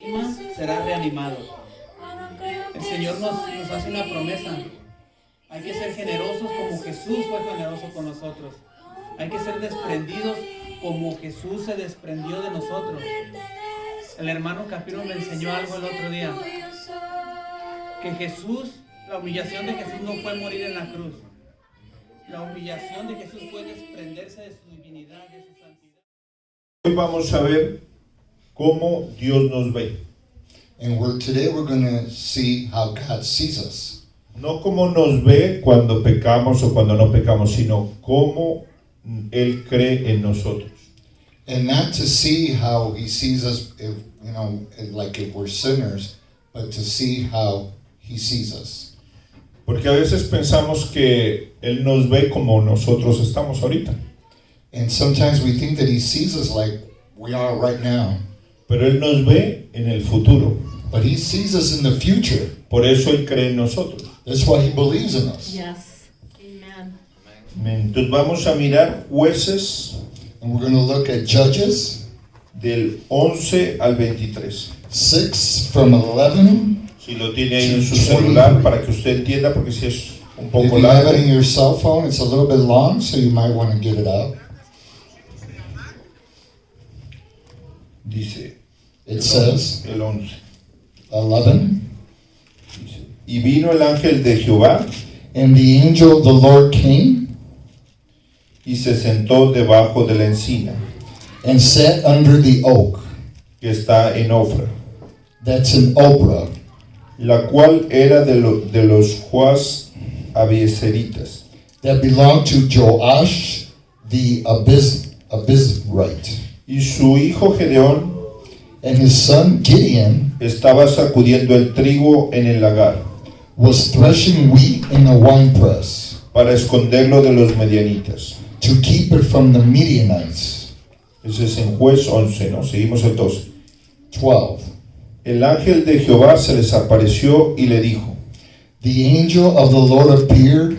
será reanimado. El Señor nos hace una promesa. Hay que ser generosos como Jesús fue generoso con nosotros. Hay que ser desprendidos como Jesús se desprendió de nosotros. El hermano Capiro me enseñó algo el otro día. Que Jesús, la humillación de Jesús no fue morir en la cruz. La humillación de Jesús fue desprenderse de su divinidad, de su santidad. Hoy vamos a ver cómo Dios nos ve. And today we're going to see how God sees us. No cómo nos ve cuando pecamos o cuando no pecamos, sino cómo Él cree en nosotros. And not to see how He sees us, if, like if we're sinners, but to see how He sees us. Porque a veces pensamos que Él nos ve como nosotros estamos ahorita. And sometimes we think that He sees us like we are right now. Pero Él nos ve en el futuro. But He sees us in the future. Por eso Él cree en nosotros. That's why He believes in us. Yes. Amen. Entonces vamos a mirar Jueces And we're going to look at Judges del 11 al 23. 6 from 11. Si lo tiene ahí en su celular para que usted entienda, porque si es un If poco you have largo. it in your cell phone, it's a little bit long, so you might want to get it out. Dice It says, el 11. 11. Dice, y vino el ángel de Jehová And the angel of the Lord came y se sentó debajo de la encina and sat under the oak que está en Ofra, that's in Oprah, la cual era de los Joas Abiezeritas. that belonged to Joash the Abizrite. Y su hijo Gedeón And his son Gideon estaba sacudiendo el trigo en el lagar was threshing wheat in a winepress para esconderlo de los medianitas. to keep it from the Midianites. Ese es en Juez 11, ¿no? Seguimos el 12. 12. El ángel de Jehová se les apareció y le dijo: The angel of the Lord appeared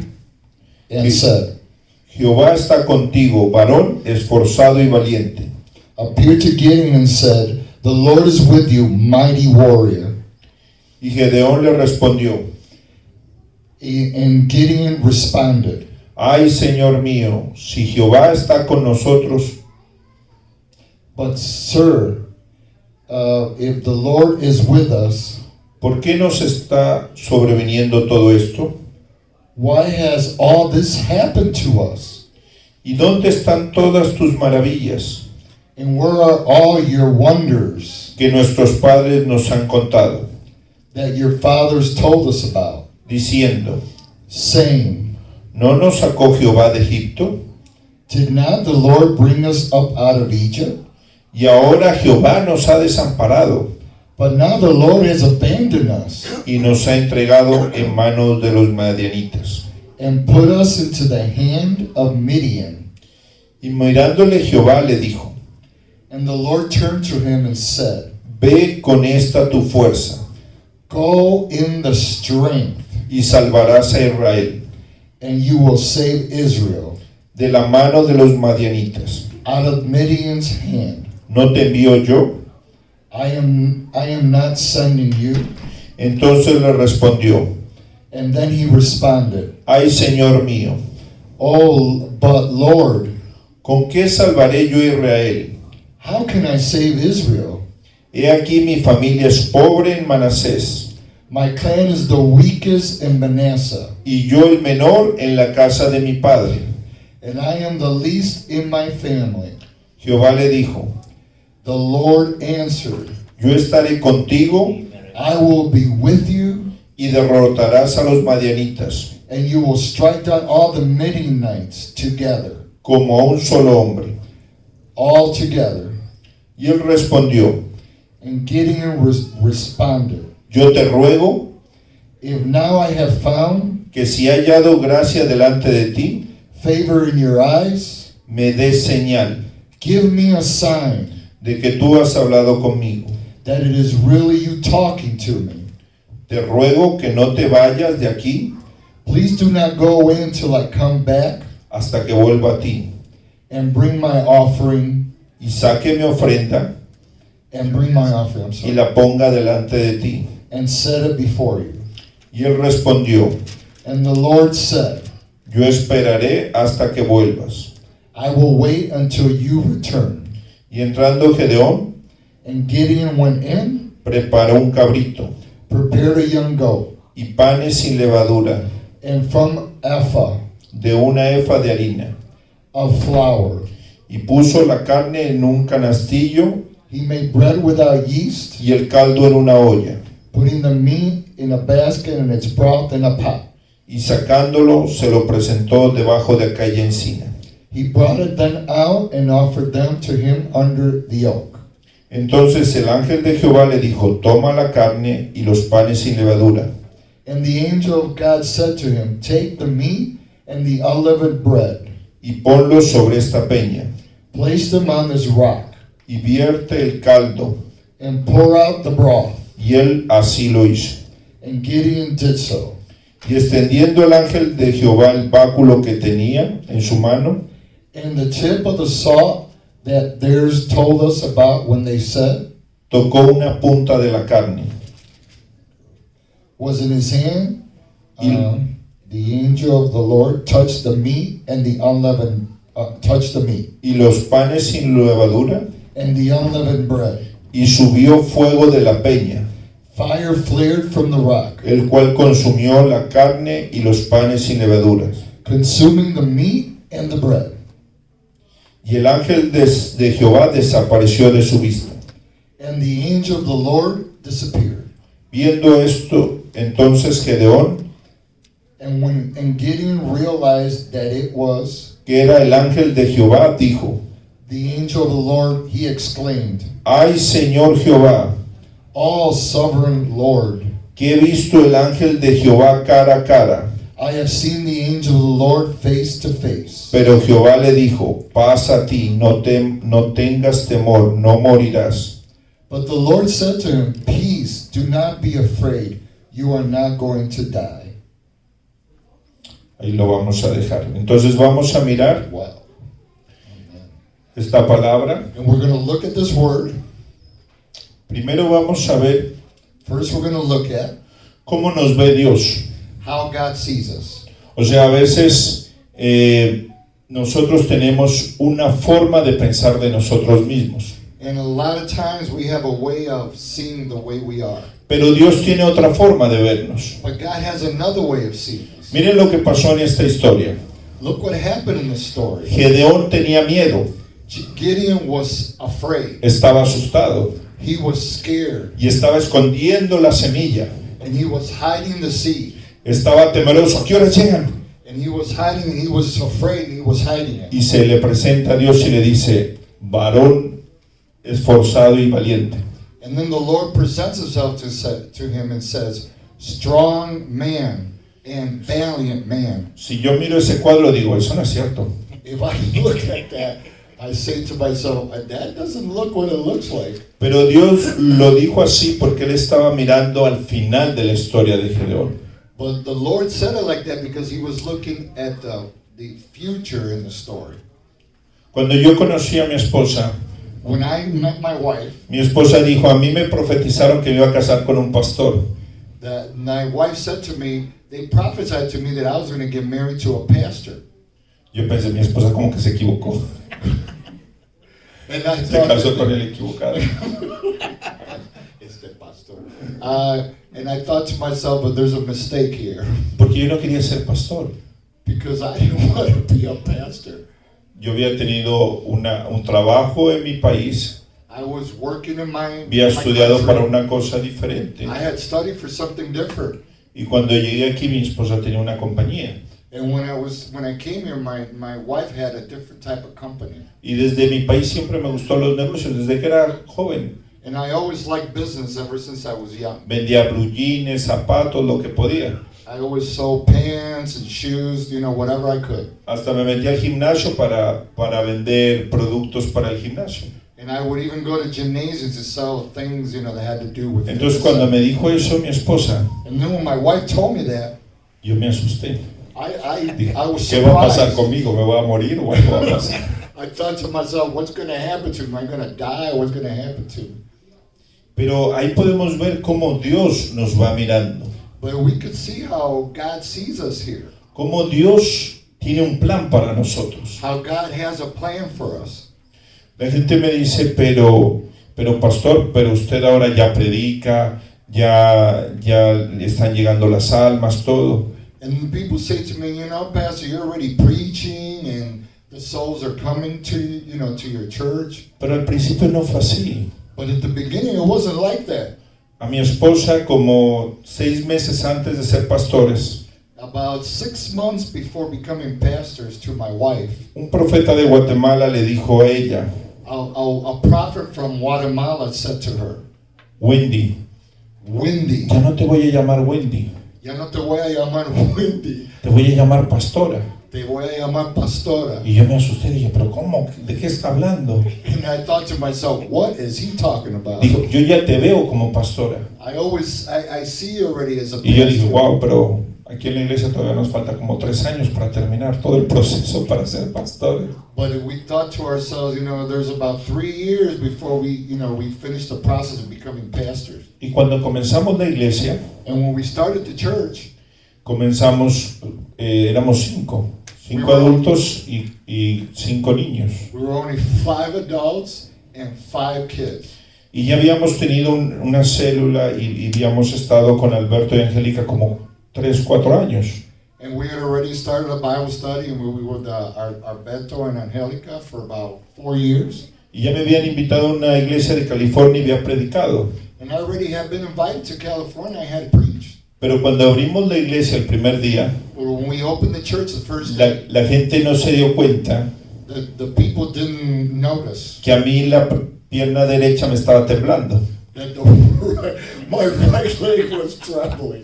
and said, Jehová está contigo, varón esforzado y valiente. appeared to Gideon and said, the Lord is with you, mighty warrior. Y Gedeón le respondió: And Gideon responded, Ay, Señor mío, si Jehová está con nosotros, but sir, if the Lord is with us, ¿por qué nos está sobreviniendo todo esto? why has all this happened to us? ¿Y dónde están todas tus maravillas And where are all your wonders que nuestros padres nos han contado, that your fathers told us about, diciendo: saying, ¿No nos sacó Jehová de Egipto? did not the Lord bring us up out of Egypt? Y ahora Jehová nos ha desamparado But now the Lord has abandoned us y nos ha entregado en manos de los madianitas. and put us into the hand of Midian. Y mirándole Jehová le dijo: And the Lord turned to him and said, Ve con esta tu fuerza go in the strength, y salvarás a Israel and you will save Israel de la mano de los madianitas. out of Midian's hand. ¿No te envío yo? I am not sending you. Entonces le respondió: And then he responded, Ay, Señor mío, oh, but Lord, ¿con qué salvaré yo a Israel? how can I save Israel? He aquí mi familia es pobre en Manasés, My clan is the weakest in Manasseh, y yo el menor en la casa de mi padre. and I am the least in my family. Jehová le dijo: The Lord answered, Yo estaré contigo I will be with you, y derrotarás a los madianitas and you will strike down all the Midianites together, como a un solo hombre. all together. Y él respondió: And Gideon responded, Yo te ruego if now I have found que si he hallado gracia delante de ti, favor in your eyes, me des señal give me a sign de que tú has hablado conmigo. that it is really you talking to me. Te ruego que no te vayas de aquí Please do not go away until I come back hasta que vuelva a ti and bring my offering y saque mi ofrenda and bring my offering, I'm y sorry, la ponga delante de ti. and set it before you. Y él respondió, And the Lord said, yo esperaré hasta que vuelvas. I will wait until you return. Y entrando Gedeón, And Gideon went in, preparó un cabrito prepared a young goat, y panes sin levadura and from ephah de una efa de harina. of flour. Y puso la carne en un canastillo He made bread without yeast, y el caldo en una olla. putting the meat in a basket and its broth in a pot. Y sacándolo, se lo presentó debajo de aquella encina. He brought it then out and offered them to him under the oak. Entonces el ángel de Jehová le dijo, toma la carne y los panes sin levadura, And the angel of God said to him, take the meat and the unleavened bread, y ponlos sobre esta peña, place them on this rock, y vierte el caldo. and pour out the broth. Y él así lo hizo. And Gideon did so. Y extendiendo el ángel de Jehová el báculo que tenía en su mano, And the tip of the salt that theirs told us about when they said tocó una punta de la carne, was in his hand. Y- The angel of the Lord touched the meat and the unleavened, touched the meat y los panes sin levadura, and the unleavened bread. y subió fuego de la peña, Fire flared from the rock, el cual consumió la carne y los panes sin levaduras. consuming the meat and the bread. Y el ángel de Jehová desapareció de su vista. And the angel of the Lord disappeared. Viendo esto, entonces Gedeón, And Gideon realized that it was que era el ángel de Jehová, dijo, the angel of the Lord, he exclaimed, ay Señor Jehová, all sovereign Lord, que he visto el ángel de Jehová cara a cara. I have seen the angel of the Lord face to face. Pero Jehová le dijo, pasa a ti, no tengas temor, no morirás. But the Lord said to him, peace, do not be afraid, you are not going to die. Ahí lo vamos a dejar. Entonces vamos a mirar Wow. esta palabra. And we're going to look at this word. Primero vamos a ver First, we're going to look at cómo nos ve Dios. how God sees us. O sea, a veces nosotros tenemos una forma de pensar de nosotros mismos. And a lot of times we have a way of seeing the way we are. Pero Dios tiene otra forma de vernos. But God has another way of seeing us. Miren lo que pasó en esta historia. Look what happened in this story. Gedeón tenía miedo, Gideon was afraid. estaba asustado He was scared. y estaba escondiendo la semilla. And he was hiding the seed. Estaba temeroso. ¿A qué hora llegan? And he was hiding, he was afraid, and he was hiding it. Y se le presenta a Dios y le dice, varón esforzado y valiente. And then the Lord presents himself to him and says, strong man and valiant man. Si yo miro ese cuadro digo, eso no es cierto. If I look at that, I say to myself, that doesn't look what it looks like. Pero Dios lo dijo así porque él estaba mirando al final de la historia de Gedeón. But the Lord said it like that because he was looking at the future in the story. Cuando yo conocí a mi esposa Met my wife, mi esposa dijo, a mí me profetizaron que me iba a casar con un pastor. my wife said to me, they prophesied to me that I was going to get married to a pastor. Yo pensé, mi esposa como que se equivocó. And I Se thought, casó con el equivocado. it's the pastor. And I thought to myself, but there's a mistake here Porque yo no quería ser pastor. because I didn't want to be a pastor. Yo había tenido un trabajo en mi país. I was working in my Había estudiado country. para una cosa diferente. I had studied for something different. Y cuando llegué aquí, mi esposa tenía una compañía. And when I came here, my wife had a different type of company. Y desde mi país siempre me gustó los negocios, desde que era joven. And I always liked business ever since I was young. Vendía blue jeans, zapatos, lo que podía. I always sold pants and shoes, whatever I could. Hasta me metí al gimnasio para vender productos para el gimnasio. And I would even go to gymnasiums to sell things, that had to do with Entonces fitness. cuando me dijo eso mi esposa, And then when my wife told me that, yo me asusté. I was ¿Qué va a pasar surprised. conmigo? ¿Me voy a morir o algo va a pasar? I thought to myself, what's going to happen to me? Am I going to die? What's going to happen to me? Pero ahí podemos ver cómo Dios nos va mirando, But we could see how God sees us here. cómo Dios tiene un plan para nosotros. How God has a plan for us. La gente me dice, pero pastor, pero usted ahora ya predica, ya están llegando las almas, todo. And people say to me, Pastor, you're already preaching and the souls are coming to to your church. Pero al principio no fue así. But at the beginning, it wasn't like that. A mi esposa, como 6 meses antes de ser pastores, About 6 months before becoming pastors, to my wife, un profeta de Guatemala le dijo a ella, a prophet from Guatemala said to her, Wendy, Wendy, ya no te voy a llamar Wendy, ya no te voy a llamar Wendy, te voy a llamar pastora. te voy a llamar pastora. Y yo me asusté y dije, pero ¿cómo? ¿De qué está hablando? And I thought to myself, what is he talking about? Dijo, yo ya te veo como pastora. I see you already as a Y yo dije, pastor. wow, pero aquí en la iglesia todavía nos falta como 3 años para terminar todo el proceso para ser pastores. But we thought to ourselves, there's about 3 years before we finish the process of becoming pastors. Y cuando comenzamos la iglesia, And when we started the church, comenzamos, éramos 5 adultos y 5 niños. we were only 5 adults and 5 kids. Y ya habíamos tenido una célula y habíamos estado con Alberto y Angélica como 3, 4 años. And we had already started a Bible study, and we were our Beto and Angelica for about 4 years. Y ya me habían invitado a una iglesia de California y había predicado. And I already had been invited to California. I had preached. Pero cuando abrimos la iglesia el primer día, But when we opened the church the first day, la gente no se dio cuenta the people didn't notice que a mí la pierna derecha me estaba temblando. that my right leg was trembling.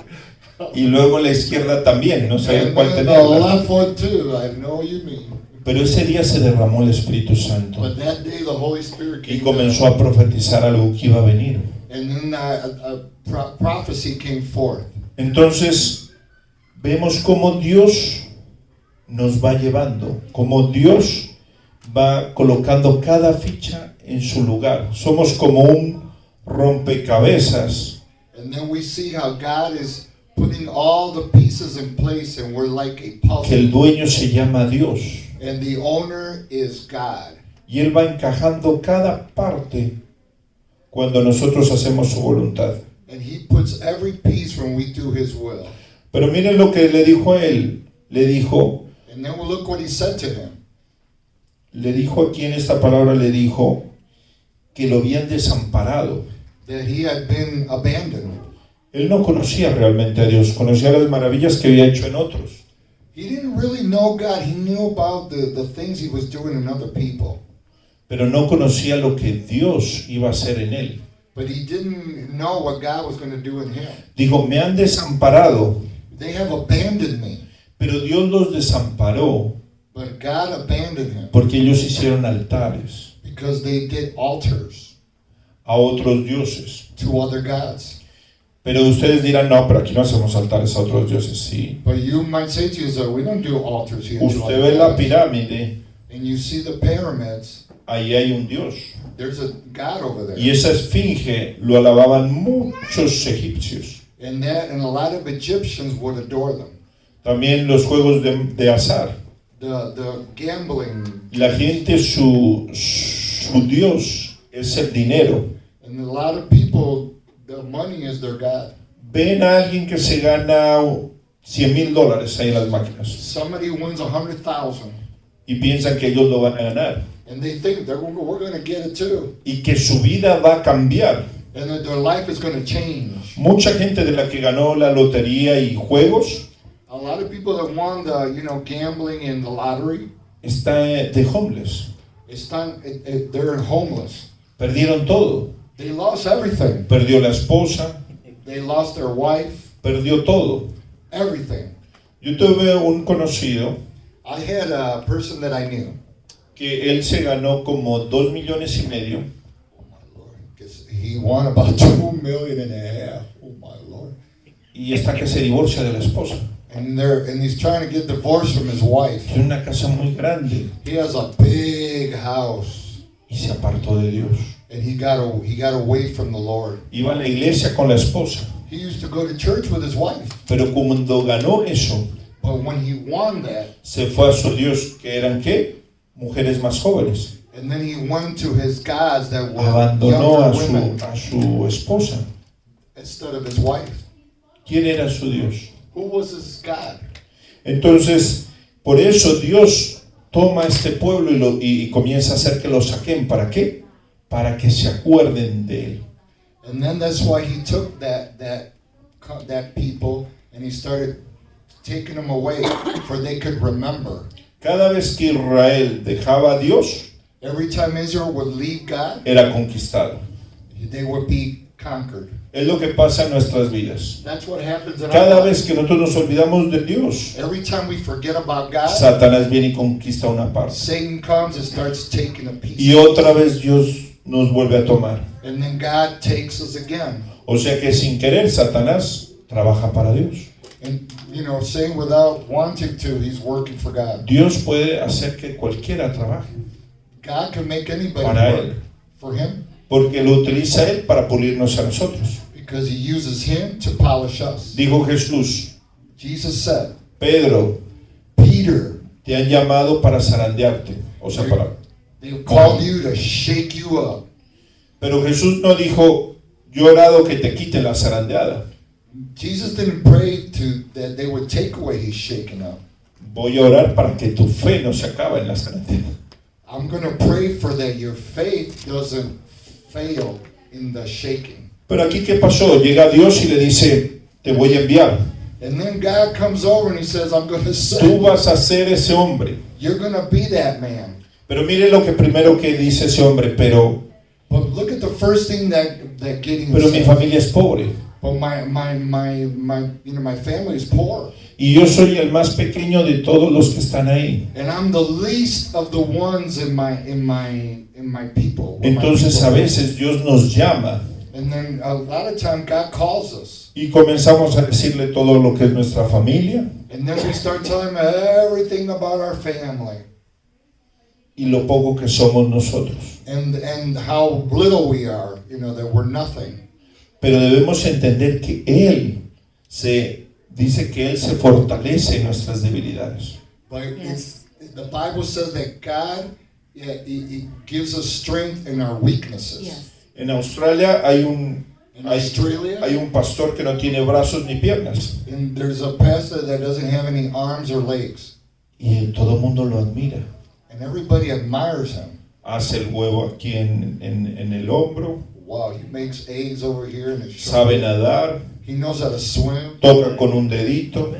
Y luego la izquierda también, no sabía And cuál then the tenerla. left one too. I know what you mean. Pero ese día se derramó el Espíritu Santo But that day the Holy Spirit y came comenzó a profetizar algo que iba a venir. down, and then a prophecy came forth. Entonces, vemos cómo Dios nos va llevando, cómo Dios va colocando cada ficha en su lugar. Somos como un rompecabezas And then we see how God is putting all the pieces in place, and we're like a que el puzzle. dueño se llama Dios. And the owner is God. Y Él va encajando cada parte cuando nosotros hacemos su voluntad. And He puts every piece when we do His will. Pero miren lo que le dijo a Él. Le dijo And then we'll look what He said to him. aquí en esta palabra, le dijo que lo habían desamparado. That he had been abandoned. Él no conocía realmente a Dios, conocía las maravillas que había hecho en otros. He didn't really know God. He knew about the things He was doing in other people. Pero no conocía lo que Dios iba a hacer en él. But he didn't know what God was going to do in him. Dijo, me han desamparado, They have abandoned me. pero Dios los desamparó But God abandoned him porque ellos hicieron altares because they did altars a otros dioses. to other gods. Pero ustedes dirán, no, pero aquí no hacemos altares a otros dioses. Sí. But you might say to yourself, we don't do altars here. to Usted other ve la gods. pirámide, And you see the pyramids, ahí hay un Dios. there's a God over there. Y esa esfinge lo alababan muchos egipcios. And a lot of Egyptians would adore them. También los juegos de azar. The gambling, La gente, su Dios es el dinero. and a lot of people, the money is their God. Ven a alguien que se gana $100,000 ahí en las máquinas Somebody wins 100,000, y piensan que ellos lo van a ganar and they think we're going to get it too, y que su vida va a cambiar. and that their life is going to change. Mucha gente de la que ganó la lotería y juegos A lot of people that won the, gambling and the lottery, está de homeless. they're homeless. Perdieron todo. They lost everything. Perdió la esposa, They lost their wife, perdió todo. everything. Yo tuve un conocido I had a person that I knew. que él se ganó como 2,5 millones. Oh my Lord, 'cause he won about 2.5 million. Oh my Lord. Y está que se divorcia de la esposa. And he's trying to get divorced from his wife. Tiene una casa muy grande He has a big house, y se apartó de Dios. and he got away from the Lord. Iba a la iglesia con la esposa, He used to go to church with his wife, pero cuando ganó eso, but when he won that, se fue a su Dios, que eran ¿qué? Mujeres más jóvenes. and then he went to his gods that were Abandonó younger women a su esposa. instead of his wife. ¿Quién era su Dios? Who was his God? Entonces, por eso Dios toma a este pueblo y comienza a hacer que lo saquen. ¿Para qué? Para que se acuerden de él. And then that's why he took that people and he started taking them away for they could remember. Cada vez que Israel dejaba a Dios, Every time Israel would leave God, era conquistado. they would be conquered. Es lo que pasa en nuestras vidas. That's what happens in our Cada lives. vez que nosotros nos olvidamos de Dios, Every time we forget about God, Satanás viene y conquista una parte. Satan comes and starts taking a piece. Y otra vez Dios nos vuelve a tomar. And then God takes us again. O sea que sin querer Satanás trabaja para Dios. And, saying without wanting to, he's working for God. Dios puede hacer que cualquiera trabaje God can make anybody para work él, for him porque lo utiliza él para pulirnos a nosotros. because he uses him to polish us. Dijo Jesús: Jesus said, Pedro, Peter, te han llamado para zarandearte, o sea, para. they've called you to shake you up. Pero Jesús no dijo: yo he orado que te quiten la zarandeada. Jesus didn't pray that they would take away his shaking up. Voy a orar para que tu fe no se acabe en la zarandeada. I'm going to pray for that your faith doesn't fail in the shaking. Pero aquí, ¿qué pasó? Llega Dios y le dice: te voy a enviar. And then God comes over and he says, I'm going to Tú send you. vas a ser ese hombre. You're going to be that man. Pero mire lo que primero que dice ese hombre: pero But look at the first thing that Gideon mi said. familia es pobre. But my family is poor. Y yo soy el más pequeño de todos los que están ahí. And I'm the least of the ones in my people. with my Entonces people. a veces Dios nos llama And then a lot of time God calls us. y comenzamos a decirle todo lo que es nuestra familia And then we start telling them everything about our family. y lo poco que somos nosotros. And how little we are, that we're nothing. Pero debemos entender que dice que Él se fortalece en nuestras debilidades. But Yes. the Bible says that God he gives us strength in our weaknesses. Yes. En Australia hay un pastor que no tiene brazos ni piernas And there's a pastor that doesn't have any arms or legs. y todo el mundo lo admira. And everybody admires him. Hace el huevo aquí en el hombro, Wow, he makes eggs over here in his sabe shoulder. nadar, He knows how to swim. toca con un dedito,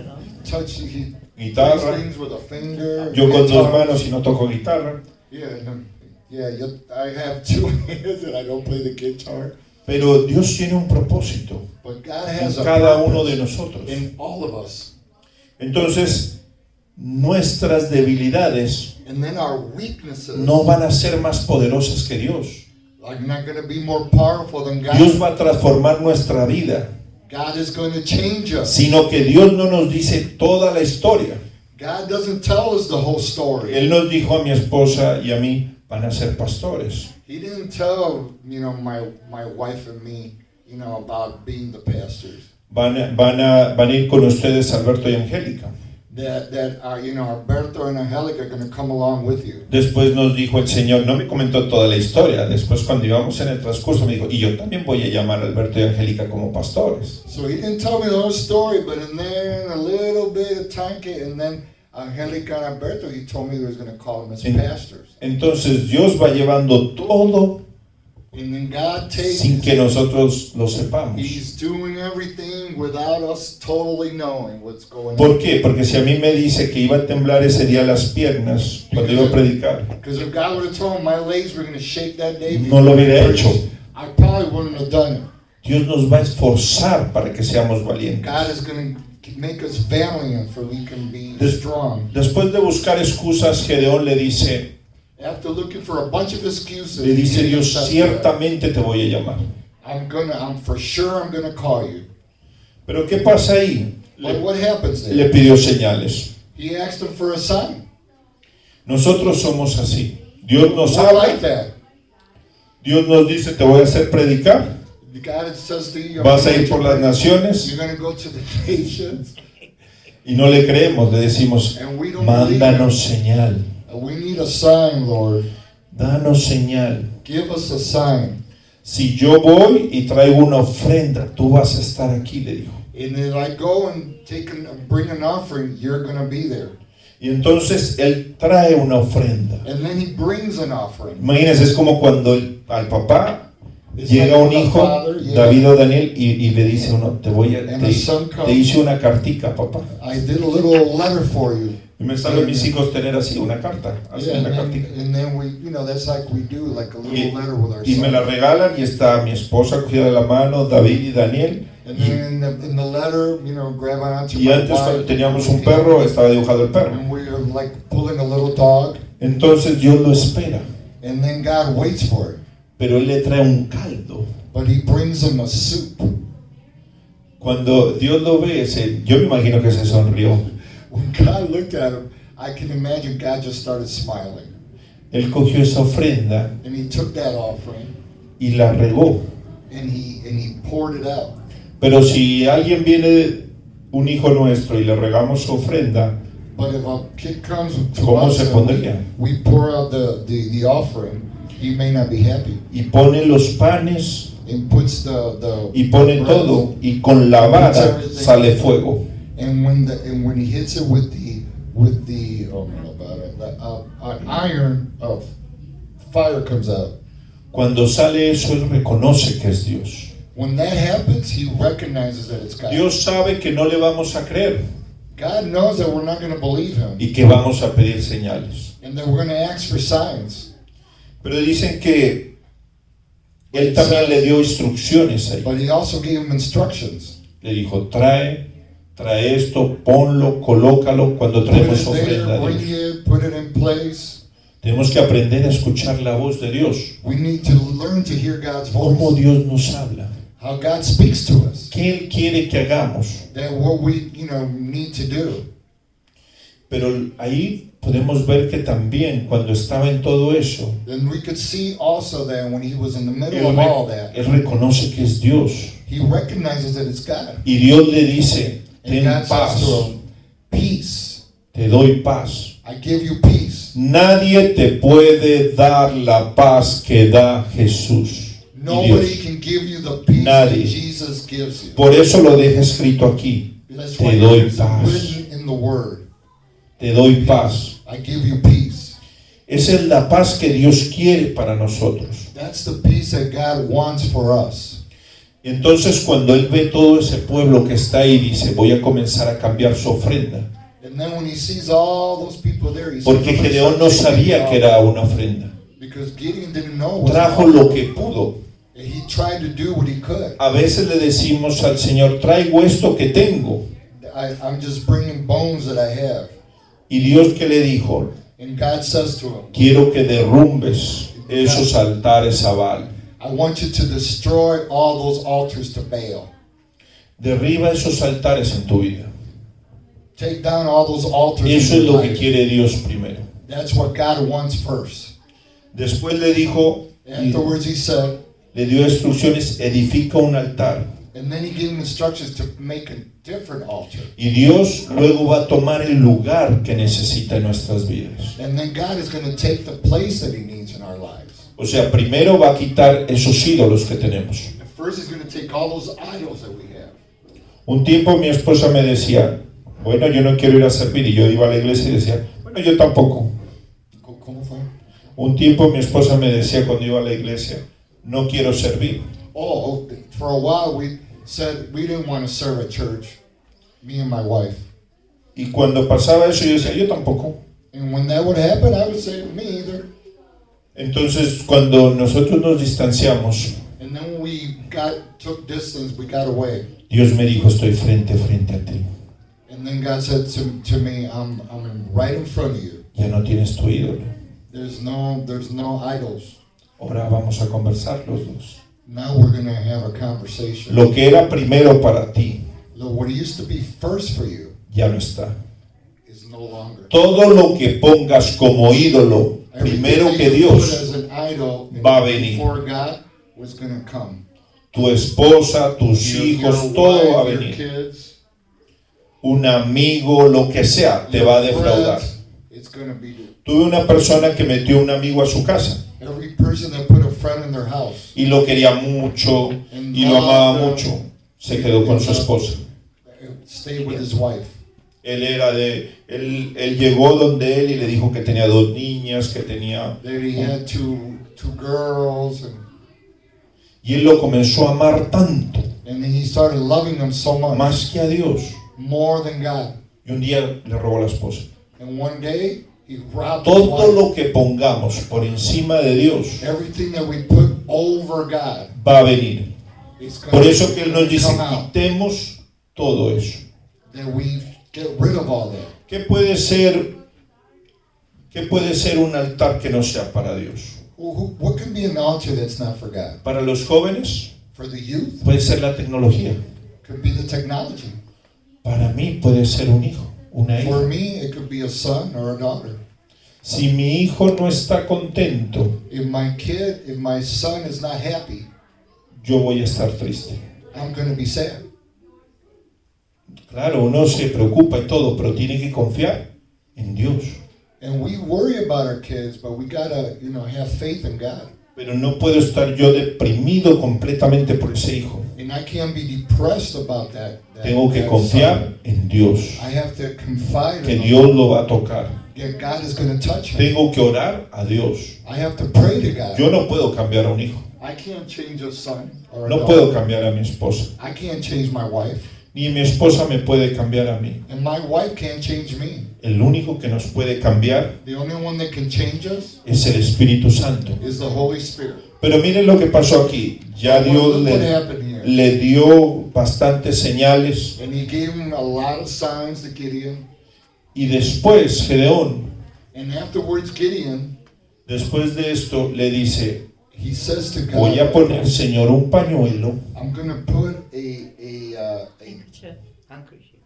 He guitarra. plays things with a finger. Yo con dos guitar. manos y no toco guitarra. I have two hands and I don't play the guitar. Pero Dios tiene un propósito But God en has a cada uno de purpose nosotros. in all of us. Entonces, nuestras debilidades And then our weaknesses no van a ser más poderosas que Dios. are not going to be more powerful than God. Dios va a transformar nuestra vida, God is going to change us. sino que Dios no nos dice toda la historia. God doesn't tell us the whole story. Él nos dijo a mi esposa y a mí: van a ser pastores. He didn't tell, my wife and me, about being the pastors. Van a ir con ustedes Alberto y Angélica. That Alberto and Angelica are going to come along with you. Después nos dijo el Señor, no me comentó toda la historia, después cuando íbamos en el transcurso me dijo: y yo también voy a llamar a Alberto y Angélica como pastores. So he didn't tell me the whole story, but in there, a little bit of time, and then Angelica and Alberto, he told me he was going to call them as pastors. Entonces Dios va llevando todo And then God takes, sin que nosotros lo sepamos. He's doing everything without us totally knowing what's going ¿Por on. qué? Porque si a mí me dice que iba a temblar ese día las piernas cuando iba a predicar, Because if God would have told me my legs were going to shake that day, no lo hubiera hecho. I probably wouldn't have done it. Dios nos va a esforzar para que seamos valientes. God is going to make us valiant so we can be strong. Después de buscar excusas, Gedeón le dice After looking for a bunch of excuses, Dios: he says, ciertamente te voy a llamar. I'm for sure I'm going to call you. Pero ¿qué pasa ahí? But what happens Le there? pidió señales. He asked him for a sign. Nosotros somos así. Dios nos We're habla like that. Dios nos dice, te voy a hacer predicar, God says to you, vas a ir por las naciones, you're going to go to the nations. y no le creemos, le decimos, And we don't believe mándanos señal, it. We need a sign, Lord. danos señal. Give us a sign. Si yo voy y traigo una ofrenda, tú vas a estar aquí, le dijo. And then I go and bring an offering, you're going to be there. Y entonces él trae una ofrenda. And then he brings an offering. Imagínense, es como cuando al papá It's llega like un when a hijo, father, David o Daniel, y le dice uno, And the son te comes. hice una cartica, papá. I did a little letter for you. Y me salen mis hijos tener así una carta, así Yeah, una cartica. and then we, that's like we do, like a little Y, letter with our y me son. la regalan y está mi esposa cogida de la mano, David y Daniel. And then in the letter, grab onto Y my antes cuando wife, teníamos un perro, estaba dibujado el perro. and we are like pulling a little dog, Entonces Dios lo espera, and then God waits for it. pero Él le trae un caldo. But he brings him a soup. Cuando Dios lo ve, yo me imagino que se sonrió. When God looked at him, I can imagine God just started smiling. Él cogió esa ofrenda And he took that offering y la regó. and he poured it out. Pero si alguien viene, un hijo nuestro, y le regamos su ofrenda, But if a kid comes to ¿cómo us se and pondría? we pour out the offering, he may not be happy. Y pone los panes And puts the y pone bread, todo, y con la vara sale fuego. And when he hits it with the oh man about it, an iron of fire comes out. Cuando sale eso, Él reconoce que es Dios. When that happens, he recognizes that it's God. Dios sabe que no le vamos a creer God knows that we're not going to believe him, y que vamos a pedir señales. and that we're going to ask for signs. Pero dicen que Él también le dio instrucciones ahí. But he also gave him instructions. Le dijo, trae esto, ponlo, colócalo cuando Put it traemos ofrenda there, a bring Dios. it, put it in place. Tenemos que aprender a escuchar la voz de Dios. We need to learn to hear God's Cómo voice. Dios nos habla. How God speaks to us. ¿Qué Él quiere que hagamos? That what we, need to do. Pero ahí podemos ver que también cuando estaba en todo eso, Then we could see also that when he was in the middle Él, of all that, él reconoce que es Dios. he recognizes that it's God. Y Dios le dice, And ten God paz, says to him, peace. te doy paz. I give you peace. Nadie te puede dar la paz que da Jesús. y Nobody Dios. can give you the peace Nadie. that Jesus gives you. Por eso lo deja escrito aquí. That's Te why doy it's paz. written in the Word. Te doy paz. I give you peace. Esa es la paz que Dios quiere para nosotros. That's the peace that God wants for us. Entonces cuando Él ve todo ese pueblo que está ahí, dice, voy a comenzar a cambiar su ofrenda. And then when he sees all those people there, he Porque says, Gedeón no sabía que era una ofrenda. Because Gideon didn't know what Trajo lo que pudo. he tried to do what he could. A veces le decimos al Señor, traigo esto que tengo. I'm just bringing bones that I have. Y Dios, ¿qué le dijo? And God says to him, Quiero que derrumbes esos altares a Baal. I want you to destroy all those altars to Baal. Derriba esos altares en tu vida. Take down all those altars. Eso in es your lo que life. quiere Dios primero. That's what God wants first. Después le dijo, Afterwards he said, le dio instrucciones, edifica un altar. and then he gave him instructions to make a different altar. Y Dios luego va a tomar el lugar que necesita en nuestras vidas. And then God is going to take the place that he needs in our lives. O sea, primero va a quitar esos ídolos que tenemos. And first he's going to take all those idols that we have. Un tiempo mi esposa me decía, bueno, yo no quiero ir a servir. Y yo iba a la iglesia y decía, bueno, yo tampoco. ¿Cómo fue? Un tiempo mi esposa me decía cuando iba a la iglesia, no quiero servir. Oh, for a while we said we didn't want to serve at church, me and my wife. Y cuando pasaba eso yo decía, yo tampoco. And when that would happen, I would say, me either. Entonces cuando nosotros nos distanciamos, And then when we took distance, we got away. Dios me dijo, estoy frente a ti. And then God said to me, I'm right in front of you. Ya no tienes tu ídolo. There's no idols. Ahora vamos a conversar los dos. Now we're going to have a conversation. Lo que era primero para ti, What used to be first for you ya no está. is no longer. Todo lo que pongas como ídolo primero Everything que that you put Dios as an idol va a venir. before God was going to come. Tu esposa, tus hijos, Your todo va a wife, your venir. kids, Un amigo, lo que sea, te va a your defraudar. friends, it's going to be Tuve una persona que metió un amigo a su casa every person that put a friend in their house. y lo quería mucho y lo amaba mucho. Se quedó con su esposa. Stayed with his wife. Él llegó donde él y le dijo que tenía 2 niñas, que tenía... That he had two girls, Y él lo comenzó a amar tanto, and he started loving them so much, más que a Dios. more than God. Y un día le robó a la esposa. And one day he robbed his Todo wife. lo que pongamos por encima de Dios Everything that we put over God, va a venir. it's going Por eso que él nos dice, come out. quitemos todo eso. That we get rid of all that. ¿Qué puede ser un altar que no sea para Dios? What can be an altar that's not for God? Para los jóvenes For the youth, puede ser la tecnología. could be the technology. Para mí puede ser un hijo, una hija. For me, it could be a son or a daughter. Si mi hijo no está contento, If my son is not happy, yo voy a estar triste. I'm going to be sad. Claro, uno se preocupa y todo, pero tiene que confiar en Dios. And we worry about our kids, but we gotta, have faith in God. Pero no puedo estar yo deprimido completamente por ese hijo. And I can't be depressed about that. Tengo que that confiar son. en Dios, I have to confide que in Dios Him. lo va a tocar. Yeah, God is going to touch him. Tengo que orar a Dios. I have to pray to God. Yo no puedo cambiar a un hijo. I can't change a son or a No daughter. puedo cambiar a mi esposa. I can't change my wife. Ni mi esposa me puede cambiar a mí. And my wife can't change me. El único que nos puede cambiar The only one that can change us es el Espíritu Santo. is the Holy Spirit. Pero miren lo que pasó aquí. Ya Dios Look what happened here. le dio bastantes señales. And he gave him a lot of signs to Gideon. Y después Gedeón, And afterwards, Gideon, después de esto, le dice, he says to God, voy a poner, Señor, un pañuelo I'm going to put a Handkerchief. Handkerchief.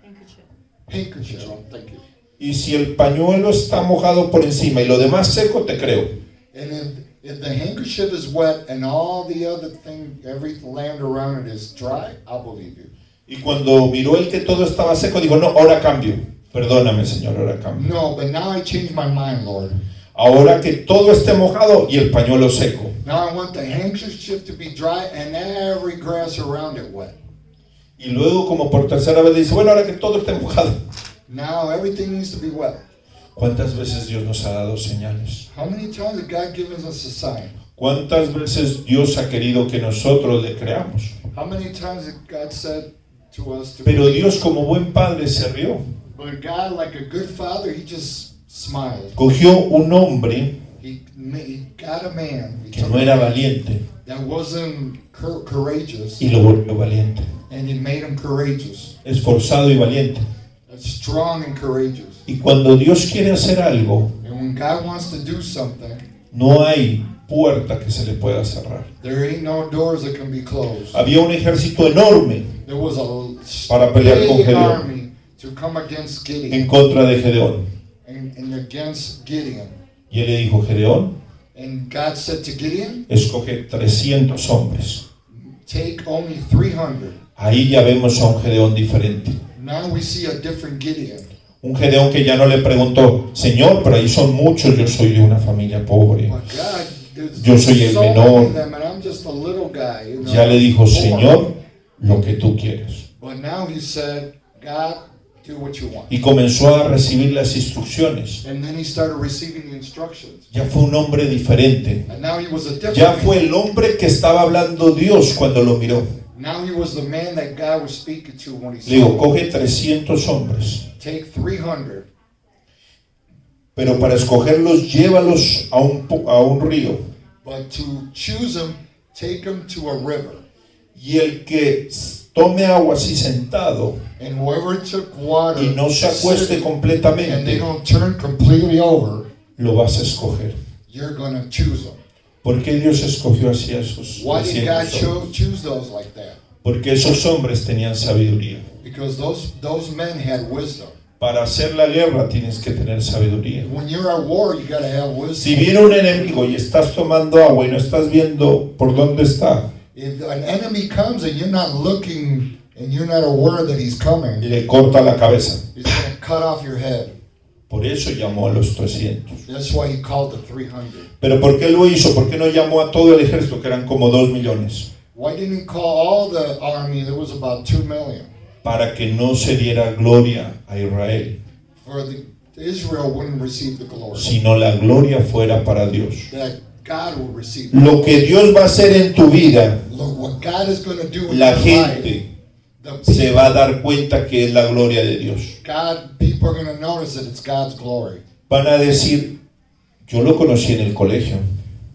Handkerchief. handkerchief. Thank you. y si el pañuelo está mojado por encima y lo demás seco, te creo. And if the handkerchief is wet and all the other thing, every land around it is dry, I'll believe you. Y cuando miró él que todo estaba seco, dijo, no, ahora cambio. Perdóname, Señor, ahora cambio. No, but now I changed my mind, Lord. Ahora que todo esté mojado y el pañuelo seco. Now I want the handkerchief to be dry and every grass around it wet. Y luego, como por tercera vez, dice, bueno, ahora que todo esté mojado. Now everything needs to be wet. ¿Cuántas veces Dios nos ha dado señales? How many times has God given us a sign? ¿Cuántas veces Dios ha querido que nosotros le creamos? How many times has God said to us to Pero Dios, como buen padre, se rió. But God, like a good father, he just smiled. Cogió un hombre He got a man que no era valiente that wasn't courageous, y lo volvió valiente. and he made him courageous, Esforzado y valiente. strong and courageous. Y cuando Dios quiere hacer algo, And when God wants to do something, no hay puerta que se le pueda cerrar. there ain't no doors that can be closed. Había un ejército enorme There was Para a pelear con big Gedeón. army to come against Gideon en contra de Gedeón. and against Gideon. Y él le dijo, Gedeón, And God said to Gideon, escoge 300 hombres. take only 300. Ahí ya vemos a un Gedeón diferente. Now we see a different Gideon. Un Gedeón que ya no le preguntó, Señor, pero ahí son muchos, yo soy de una familia pobre. But God, there's Yo soy el so menor. many of them, and I'm just a little guy. Ya le dijo, poor. Señor, lo que tú quieres. But now he said, God, do what you want. Y comenzó a recibir las instrucciones. And then he started receiving the instructions. Ya fue un hombre diferente. And now he was a different Ya man. fue el hombre que estaba hablando Dios cuando lo miró. Now he was the man that God was speaking to when he Le digo, said, coge 300 hombres, take 300. pero para escogerlos, llévalos a un río. But to choose them, take them to a river. Y el que tome agua así sentado And whoever took water y no se acueste and they completamente, don't turn completely over, lo vas a escoger. you're going to choose them. ¿Por qué Dios escogió así a esos Why did God 300 hombres? choose those like that? Porque esos hombres tenían sabiduría. Because those men had wisdom. Para hacer la guerra tienes que tener sabiduría. When you're at war, you gotta have Si wisdom. viene un enemigo y estás tomando agua y no estás viendo por dónde está, If an enemy comes and you're not looking and you're not aware that he's coming, le corta la cabeza. he's gonna cut off your head. Por eso llamó a los 300. That's why he called the 300. Pero ¿por qué lo hizo? ¿Por qué no llamó a todo el ejército, que eran como 2 millones? Why didn't he call all the army? There was about 2 million. Para que no se diera gloria a Israel, For Israel wouldn't receive the glory. sino la gloria fuera para Dios. That God will receive. Lo que Dios va a hacer en tu vida, Look, what God is going to do in la your life, gente the se va a dar cuenta que es la gloria de Dios. people are going to notice that it's God's glory. Van a decir, yo lo conocí en el colegio,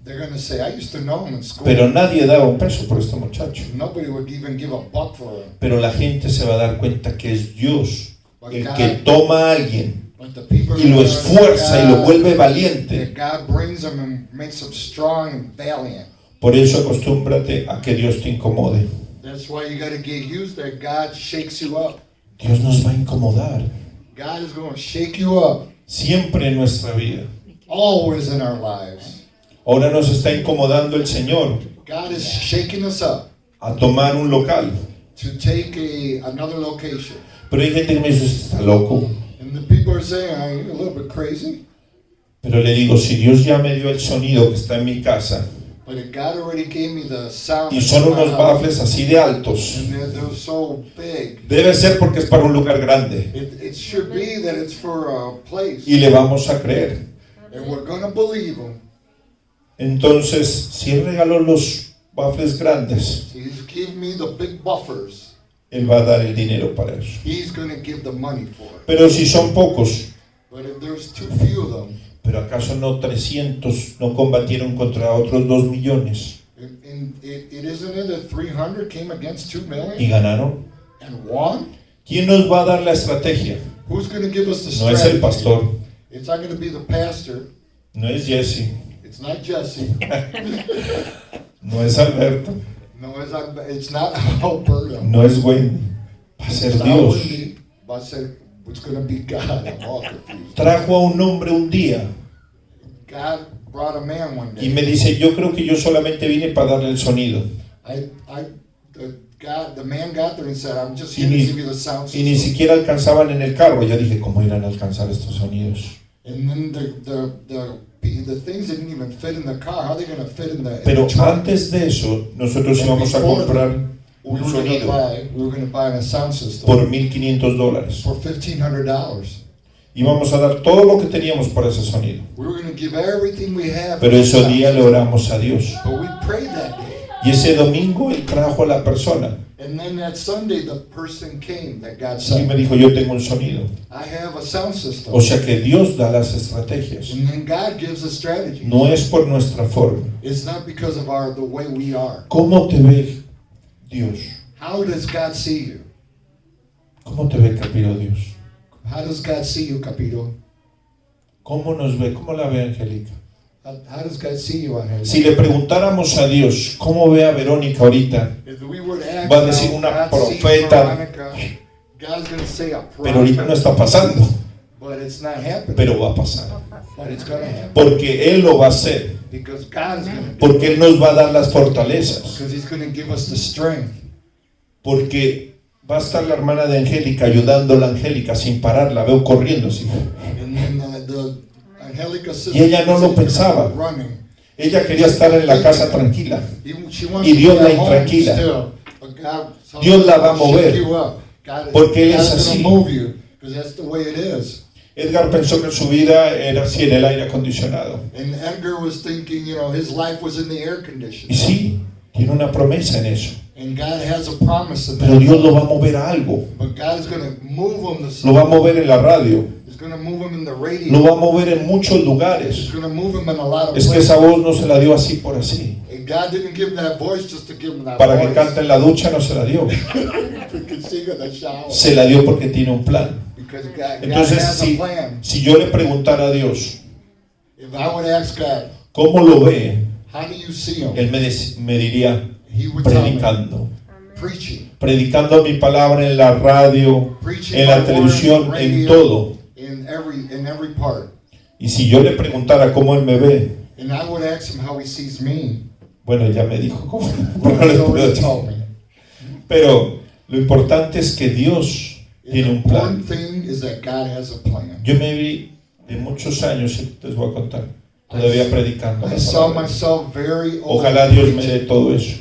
They're going to say, I used to know him in school. pero nadie daba un peso por este muchacho. Nobody would even give a buck for him. Pero la gente se va a dar cuenta que es Dios el que toma a alguien But the people are y lo gonna esfuerza y lo God- vuelve valiente. that God brings them and makes them strong and valiant. Por eso acostúmbrate a que Dios te incomode. That's why you got to get used that God shakes you up. Dios nos va a incomodar God is going to shake you up siempre en nuestra vida. always in our lives. Ahora nos está incomodando el Señor God is shaking us up a tomar un local. to take another location. Pero hay gente que me dice, está loco. And the people are saying, are you a little bit crazy? Pero le digo, si Dios ya me dio el sonido que está en mi casa, But if God already gave me the sound. y that's son in my unos house, baffles así de altos, and they're so big. debe ser porque es para un lugar grande. It should be that it's for a place. Y le vamos a creer. And we're going to believe him. Entonces, si Él regaló los baffles grandes, He's giving me the big buffers. Él va a dar el dinero para eso. He's going to give the money for it. Pero si son pocos, But if there's too few of them, ¿pero acaso no 300 no combatieron contra otros 2 millones and it isn't it that 300 came against 2 y million ganaron? and won? ¿Quién nos va a dar la estrategia? Who's going to give us the No es el strategy? pastor, It's not going to be the pastor. no es Jesse, It's not Jesse. no es Alberto, No, it's not Alberto. no es Wendy, va a ser It's not Dios. Wendy. But I said, it's going to be God. I'm all confused. Trajo a un hombre un día God brought a man one y day. me dice, yo creo que yo solamente vine para darle el sonido. The man got there and said, I'm just Y here to ni, give you the sound y ni system. siquiera alcanzaban en el carro. Yo dije, ¿cómo irán a alcanzar estos sonidos? And then the things didn't even fit in the car. How are they going to fit in the Pero trunk? antes de eso, nosotros íbamos a comprar We un were going to sonido buy a sound system por $1,500. for $1,500. Íbamos a dar todo lo que teníamos por ese sonido. We were going to give everything we have. Pero for the ese sound día le system. oramos a Dios. But we prayed that day. Y ese domingo Él trajo a la persona And then that Sunday, the person came that God y me sent. dijo, yo tengo un sonido. I have a sound system. O sea que Dios da las estrategias. And then God gives us strategy. No es por nuestra forma. It's not because of the way we are. ¿Cómo te ve Dios? How does God see you? ¿Cómo te ve, Capiro, Dios? How does God see you, Capito? ¿Cómo nos ve? ¿Cómo la ve Angélica? How does God see you, Angel? Si le preguntáramos a Dios, ¿cómo ve a Verónica ahorita? If we were to ask Va a decir how una God sees profeta. Veronica, God's going to say a Pero ahorita no prophet, está pasando. but it's not happening. Pero va a pasar. But it's going to happen. Porque Él lo va a hacer. Because God is going to do it. Porque Él nos va a dar las fortalezas. Because He's going to give us the strength. Porque va a estar la hermana de Angélica ayudándola a Angélica sin parar, la veo corriendo así. And then the Angelica sister Y ella no lo is pensaba. running. Ella quería estar en la casa tranquila. She wants Y to Dios be la at home intranquila. still, but God- Dios la va a shake mover. you up. God- Porque Él God's es así. gonna move you, because that's the way it is. Edgar pensó que su vida era así en el aire acondicionado. And Edgar was thinking, his life was in the air conditioning. Y sí, tiene una promesa en eso. And God has a promise in Pero that. Dios lo va a mover a algo. But God is going to move him to Lo va a mover en la radio. He's going to move him in the radio. Lo va a mover en muchos He's lugares. going to move him in a lot of Es que places. esa voz no se la dio así por así. And God didn't give him that voice just to give him that Para que voice. cante en la ducha no se la dio. He could sing in the shower. Se la dio porque tiene un plan. Because God Entonces, has a si, plan. si yo le preguntara a Dios, If I would ask God, ¿cómo lo ve? how do you see him? Él me diría, He would tell me, predicando. preaching, predicando mi palabra en la radio, preaching en my la word televisión, on en radio, todo. in every part. Y si yo le preguntara cómo él me ve, And I would ask him how he sees me. bueno, ya me dijo cómo. Well, No le he puedo already decir. told me. Pero lo importante es que Dios tiene The un plan. important thing is that God has a plan. Yo me vi de muchos años, les voy a contar, todavía predicando. I la saw palabra. myself very old Ojalá Dios me dé preaching, todo eso.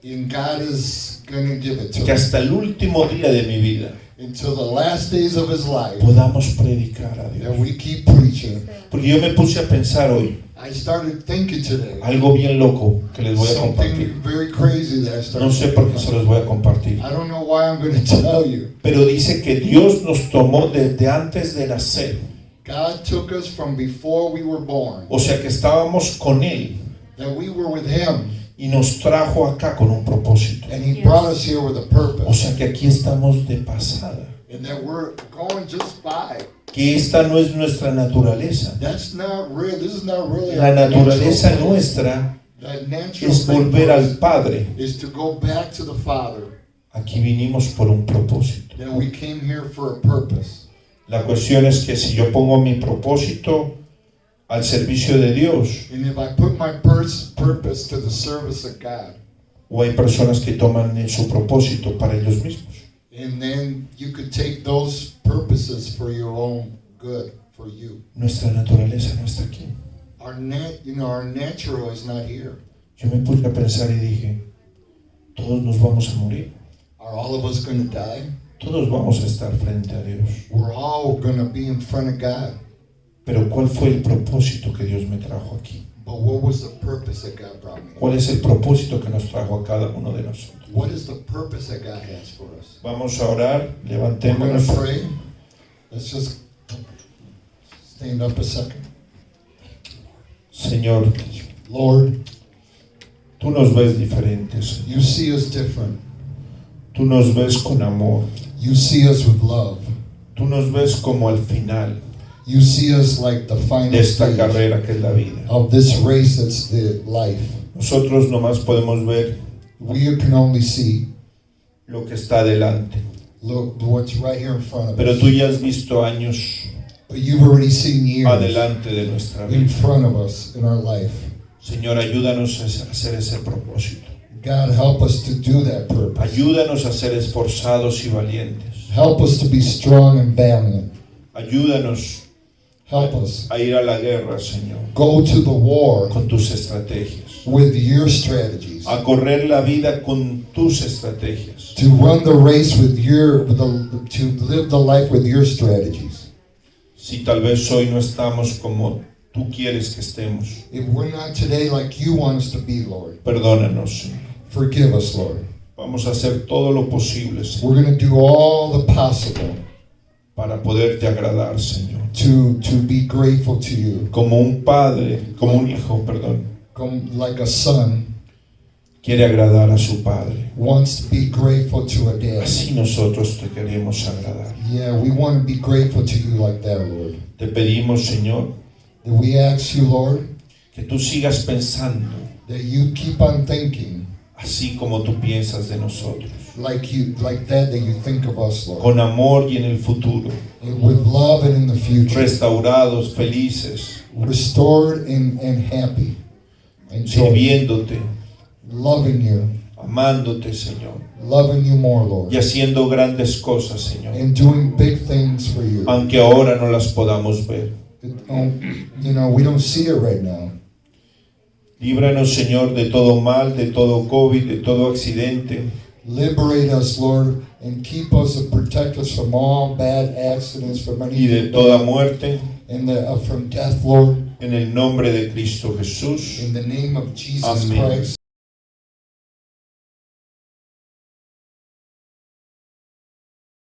and God is going to give it to Que me hasta el último día de mi vida until the last days of his life. podamos predicar a That Dios. we keep preaching. Porque yo me puse a pensar hoy I started thinking today algo bien loco que les voy a compartir. something very crazy that I started. No sé por qué se los voy a compartir. I don't know why I'm going to tell you. Pero dice que Dios nos tomó desde antes de nacer. God took us from before we were born. O sea que estábamos con Él That we were with Him, y nos trajo acá con un propósito. and He brought us here with a O purpose. sea que aquí estamos de pasada. And that we're going just by. Que esta no es nuestra naturaleza. That's not real. This is not really La our naturaleza natural thing. nuestra That natural es thing volver for al us Padre. is to go back to the Father. Aquí vinimos por un propósito. That we came here for a purpose. La cuestión es que si yo pongo mi propósito al servicio de Dios, And if I put my purpose to the service of God, o hay personas que toman su propósito para ellos mismos. and then you could take those purposes for your own good, for you. Nuestra naturaleza no está aquí. Our natural is not here. Yo me puse a pensar y dije, todos nos vamos a morir. Are all of us going to die? Todos vamos a estar frente a Dios. We're all going to be in front of God. Pero ¿cuál fue el propósito que Dios me trajo aquí? But what was the purpose that God brought me? ¿Cuál es el propósito que nos trajo a cada uno de nosotros? What is the purpose that God has for us? Vamos a orar, We're going levantémonos. to pray. Let's just stand up a second. Señor, Lord, tú nos ves diferentes. you see us different. Tú nos ves con amor. You see us with love. Tú nos ves como al final You see us like the final de esta stage carrera que es la vida. of this race that's the life. Nosotros nomás podemos ver We can only see, lo que está adelante. look, what's right here in front of Pero us. tú ya has visto años But you've already seen years adelante de nuestra in vida. front of us in our life. Señor, ayúdanos a hacer ese propósito. God, help us to do that purpose. Ayúdanos a ser esforzados y valientes. Help us to be strong and valiant. Ayúdanos Help us a ir a la guerra, Señor, go to the war con tus estrategias. with your strategies. A correr la vida con tus estrategias. To run the race with to live the life with your strategies. Si tal vez hoy no estamos como tú quieres que estemos, If we're not today like you want us to be, Lord, perdónanos, Señor. forgive us, Lord. Vamos a hacer todo lo posible, Señor, We're going to do all the possible para poderte agradar, Señor. to be grateful to you. Como un padre, como un hijo, perdón, Come like a son quiere agradar a su padre. wants to be grateful to a dad. Así nosotros te queremos agradar. Yeah, we want to be grateful to you like that, Lord. Te pedimos, Señor, That we ask you, Lord, que tú sigas pensando that you keep on thinking así como tú piensas de nosotros, like that you think of us, Lord. con amor y en el futuro, With love and in the future. restaurados, felices, Restored and happy. And joy. sirviéndote, Loving you. amándote, Señor, Loving you more, Lord. y haciendo grandes cosas, Señor, And doing big things for you. aunque ahora no las podamos ver. We don't see it right now. Líbranos, Señor, de todo mal, de todo COVID, de todo accidente, Liberate us, Lord, and keep us and protect us from all bad accidents, from y de anything toda bad, muerte, and from death, Lord. en el nombre de Cristo Jesús. In the name of Jesus Amén. Christ.